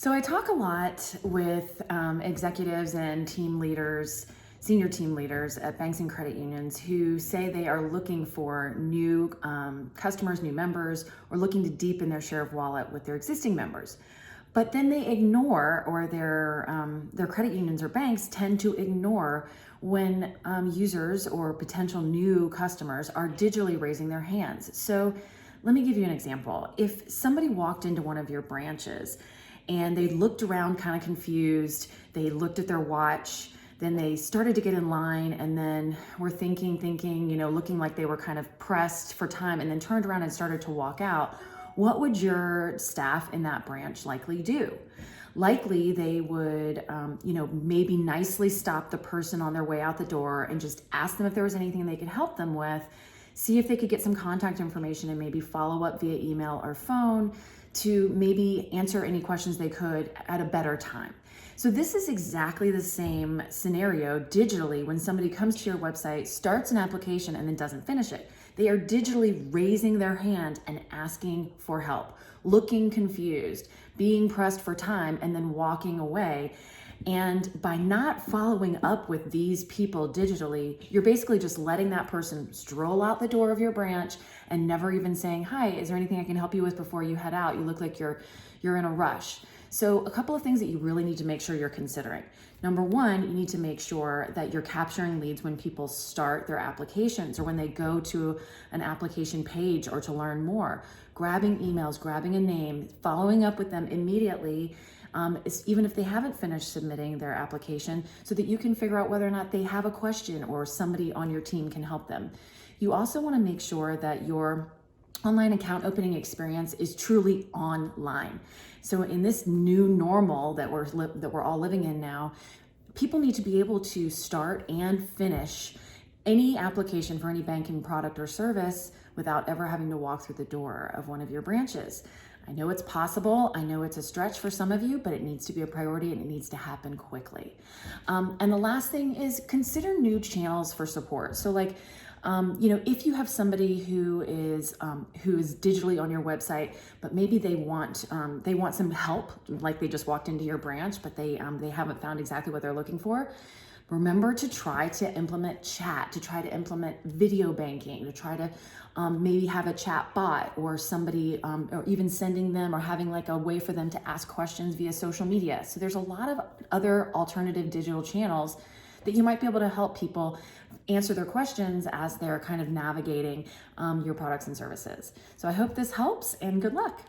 So I talk a lot with executives and team leaders, senior team leaders at banks and credit unions who say they are looking for new customers, new members, or looking to deepen their share of wallet with their existing members. But then they ignore, or their credit unions or banks tend to ignore when users or potential new customers are digitally raising their hands. So let me give you an example. If somebody walked into one of your branches and they looked around kind of confused, they looked at their watch, then they started to get in line, and then were thinking, looking like they were kind of pressed for time, and then turned around and started to walk out, what would your staff in that branch likely do? Likely they would, maybe nicely stop the person on their way out the door and just ask them if there was anything they could help them with, see if they could get some contact information, and maybe follow up via email or phone to maybe answer any questions they could at a better time. So this is exactly the same scenario digitally when somebody comes to your website, starts an application, and then doesn't finish it. They are digitally raising their hand and asking for help, looking confused, being pressed for time, and then walking away. And by not following up with these people digitally, you're basically just letting that person stroll out the door of your branch and never even saying, "Hi, is there anything I can help you with before you head out? You look like you're in a rush." So a couple of things that you really need to make sure you're considering. Number one, you need to make sure that you're capturing leads when people start their applications or when they go to an application page or to learn more. Grabbing emails, grabbing a name, following up with them immediately, even if they haven't finished submitting their application, so that you can figure out whether or not they have a question or somebody on your team can help them. You also want to make sure that your online account opening experience is truly online. So in this new normal that we're all living in now, people need to be able to start and finish any application for any banking product or service without ever having to walk through the door of one of your branches. I know it's possible. I know it's a stretch for some of you, but it needs to be a priority and it needs to happen quickly. And the last thing is consider new channels for support. So if you have somebody who is digitally on your website, but maybe they want some help, like they just walked into your branch, but they haven't found exactly what they're looking for. Remember to try to implement chat, to try to implement video banking, to try to maybe have a chat bot or somebody, or even sending them or having like a way for them to ask questions via social media. So there's a lot of other alternative digital channels that you might be able to help people answer their questions as they're kind of navigating your products and services. So I hope this helps, and good luck.